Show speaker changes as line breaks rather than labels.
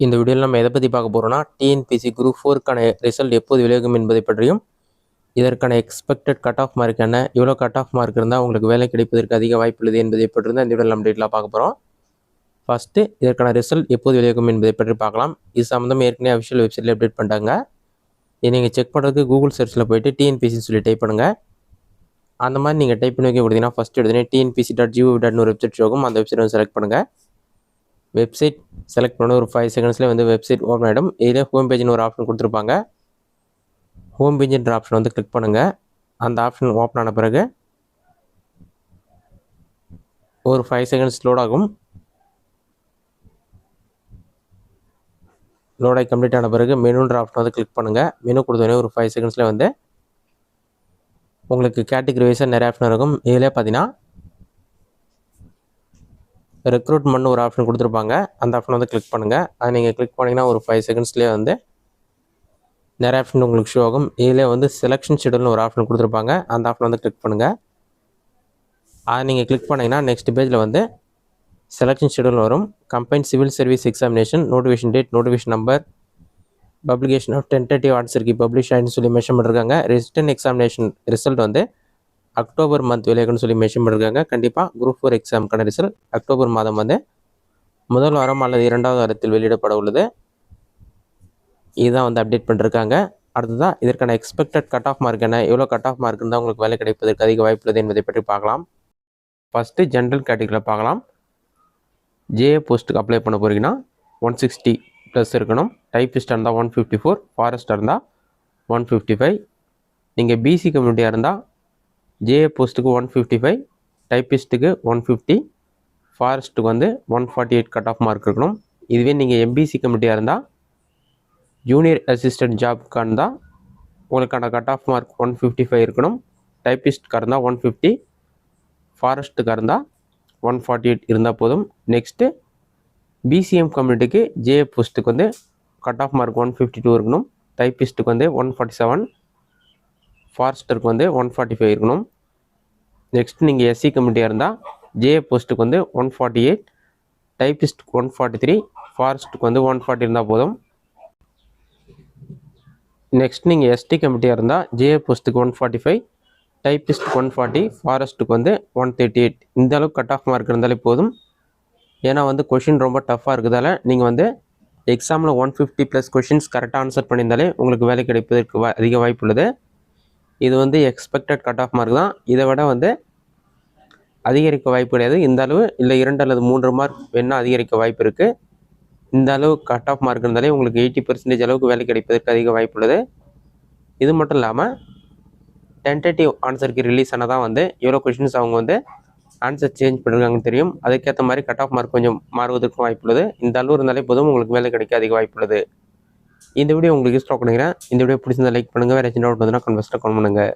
இந்த வீடியோவில் நம்ம எதை பற்றி பார்க்க போகிறோம்னா டிஎன்பிசி குரூப் 4க்கான ரிசல்ட் எப்போது வெளியாகும் என்பதை பற்றியும் இதற்கான எக்ஸ்பெக்டட் கட் ஆஃப் மார்க் என்ன, இவ்வளோ கட் ஆஃப் மார்க் இருந்தால் உங்களுக்கு வேலை கிடைப்பதற்கு அதிக வாய்ப்பு உள்ளது என்பதை பற்றி தான் இந்த வீடியோவில் நம்ம டீட்டெயிலாக பார்க்க போகிறோம். ஃபஸ்ட்டு இதற்கான ரிசல்ட் எப்போது வெளியாகும் என்பதை பற்றி பார்க்கலாம். இது சம்மந்தமாக ஏற்கனவே அஃபிஷியல் வெப்சைட்டில் அப்டேட் பண்ணிட்டாங்க. இதை நீங்கள் செக் பண்ணுறதுக்கு கூகுள் சர்ச்சில் போய்ட்டு டிஎன்பிசின்னு சொல்லி டைப் பண்ணுங்கள். அந்த மாதிரி நீங்கள் டைப் பண்ணி வைக்க கொடுத்தீங்கன்னா ஃபஸ்ட்டு எடுத்துனே tnpc.gov.in ஒரு வெப்சைட் ஷோகும். அந்த வெப்சைட் வந்து செலக்ட் பண்ணுங்கள். வெப்சைட் செலக்ட் பண்ண ஒரு 5 செகண்ட்ஸ்லேயே வந்து வெப்சைட் ஓப்பன் ஆகிடும். இதில் ஹோம் பேஜ்னு ஒரு ஆப்ஷன் கொடுத்துருப்பாங்க. ஹோம் பேஜ்ன்ற ஆப்ஷன் வந்து கிளிக் பண்ணுங்கள். அந்த ஆப்ஷன் ஓப்பன் ஆன பிறகு ஒரு 5 செகண்ட்ஸ் லோட் ஆகும். லோடாகி கம்ப்ளீட் ஆன பிறகு மெனுன்ற ஆப்ஷன் வந்து கிளிக் பண்ணுங்கள். மெனு கொடுத்தோடனே ஒரு 5 செகண்ட்ஸில் வந்து உங்களுக்கு கேட்டகரி வைஸாக நிறைய ஆப்ஷன் இருக்கும். இதில் பார்த்தீங்கன்னா ரெக்ரூட்மெண்ட் ஒரு ஆப்ஷன் கொடுத்துருப்பாங்க. அந்த ஆப்ஷன் வந்து கிளிக் பண்ணுங்கள். அதை நீங்கள் கிளிக் பண்ணிங்கன்னா ஒரு 5 செகண்ட்ஸ்லேயே வந்து நிறைய ஆப்ஷன் உங்களுக்கு ஷோ ஆகும். இதில் வந்து செலெக்ஷன் ஷெடியூல்னு ஒரு ஆப்ஷன் கொடுத்துருப்பாங்க. அந்த ஆப்ஷன் வந்து கிளிக் பண்ணுங்கள். அதை நீங்கள் கிளிக் பண்ணிங்கன்னா நெக்ஸ்ட் பேஜில் வந்து செலெக்ஷன் ஷெடியூல் வரும். Combine civil service examination notification date, notification number, publication of tentative ஆன்சருக்கு பப்ளிஷ் ஆகிடுன்னு சொல்லி மென்ஷன் பண்ணிருக்காங்க. ரிட்டன் எக்ஸாமினேஷன் ரிசல்ட் வந்து அக்டோபர் மந்த் வெளியாகும்னு சொல்லி மென்ஷன் பண்ணிருக்காங்க. கண்டிப்பாக குரூப் 4 எக்ஸாமுக்கான ரிசல்ட் அக்டோபர் மாதம் வந்து முதல் வாரம் அல்லது 2வது வாரத்தில் வெளியிடப்பட உள்ளது. இதுதான் வந்து அப்டேட் பண்ணிருக்காங்க. அடுத்ததான் இதற்கான எக்ஸ்பெக்டட் கட் ஆஃப் மார்க் என்ன, எவ்வளோ கட் ஆஃப் மார்க் இருந்தால் உங்களுக்கு வேலை கிடைப்பதற்கு அதிக வாய்ப்பு உள்ளது என்பதை பற்றி பார்க்கலாம். ஃபஸ்ட்டு ஜென்ரல் கேட்டகரியில் பார்க்கலாம். ஜேஏ போஸ்ட்டுக்கு அப்ளை பண்ண போகிறீங்கன்னா 160 ப்ளஸ் இருக்கணும். டைப்பிஸ்டாக இருந்தால் 154, ஃபாரஸ்ட்டாக இருந்தால் 155. நீங்கள் பிசி கம்யூனிட்டியாக இருந்தால் ஜேஏ போஸ்ட்டுக்கு 155, டைப்பிஸ்ட்டுக்கு 150, ஃபாரஸ்ட்டுக்கு வந்து 148 கட் ஆஃப் மார்க் இருக்கணும். இதுவே நீங்கள் எம்பிசி கம்யூனிட்டியாக இருந்தால் ஜூனியர் அசிஸ்டன்ட் ஜாப்க்காக இருந்தால் உங்களுக்கான கட் ஆஃப் மார்க் 155 இருக்கணும். டைப்பிஸ்ட்காக இருந்தால் 150, ஃபாரஸ்ட்டுக்காக இருந்தால் 148 இருந்தால் போதும். நெக்ஸ்ட்டு பிசிஎம் கம்யூனிட்டிக்கு ஜேஏ போஸ்ட்டுக்கு வந்து கட் ஆஃப் மார்க் 152 இருக்கணும். டைப்பிஸ்ட்டுக்கு வந்து 147, ஃபாரஸ்டருக்கு வந்து 145 இருக்கணும். நெக்ஸ்ட் நீங்கள் எஸ்சி கம்யூனிட்டியாக இருந்தால் ஜேஏ போஸ்ட்டுக்கு வந்து 148, டைப்பிஸ்ட்டுக்கு 143, ஃபாரஸ்ட்டுக்கு வந்து 140 இருந்தால் போதும். நெக்ஸ்ட் நீங்கள் எஸ்டி கம்யூனிட்டியாக இருந்தால் ஜேஏ போஸ்ட்டுக்கு 145, டைப்பிஸ்ட்டுக்கு 140, ஃபாரஸ்ட்டுக்கு வந்து 138. இந்த அளவுக்கு கட் ஆஃப் மார்க் இருந்தாலே போதும். ஏன்னா வந்து கொஷின் ரொம்ப டஃப்பாக இருக்கிறதால நீங்கள் வந்து எக்ஸாமில் 150 ப்ளஸ் கொஷின்ஸ் கரெக்டாக ஆன்சர் பண்ணியிருந்தாலே உங்களுக்கு வேலை கிடைப்பதற்கு அதிக வாய்ப்பு உள்ளது. இது வந்து எக்ஸ்பெக்டட் கட் ஆஃப் மார்க் தான். இதை விட வந்து அதிகரிக்க வாய்ப்பு கிடையாது. இந்த அளவு இல்லை 2 அல்லது 3 மார்க் வேணால் அதிகரிக்க வாய்ப்பு இருக்குது. இந்த அளவு கட் ஆஃப் மார்க் இருந்தாலே உங்களுக்கு 80% அளவுக்கு வேலை கிடைப்பதற்கு அதிக வாய்ப்பு உள்ளது. இது மட்டும் இல்லாமல் டென்டேட்டிவ் ஆன்சருக்கு ரிலீஸ் ஆனால் தான் வந்து எவ்வளோ கொஷின்ஸ் அவங்க வந்து ஆன்சர் சேஞ்ச் பண்ணிருக்காங்கன்னு தெரியும். அதுக்கேற்ற மாதிரி கட் ஆஃப் மார்க் கொஞ்சம் மாறுவதற்கும் வாய்ப்பு உள்ளது. இந்த அளவு இருந்தாலே போதும் உங்களுக்கு வேலை கிடைக்க அதிக வாய்ப்பு உள்ளது. இந்த வீடியோ உங்களுக்கு யூஸ்ஃபுல்லாக பண்ணுறேன். இந்த வீடியோ பிடிச்சிருந்தா லைக் பண்ணுங்கள். வேறு ஏதாச்சும் டவுட் வந்ததுன்னா கமெண்ட் பண்ணுங்கள்.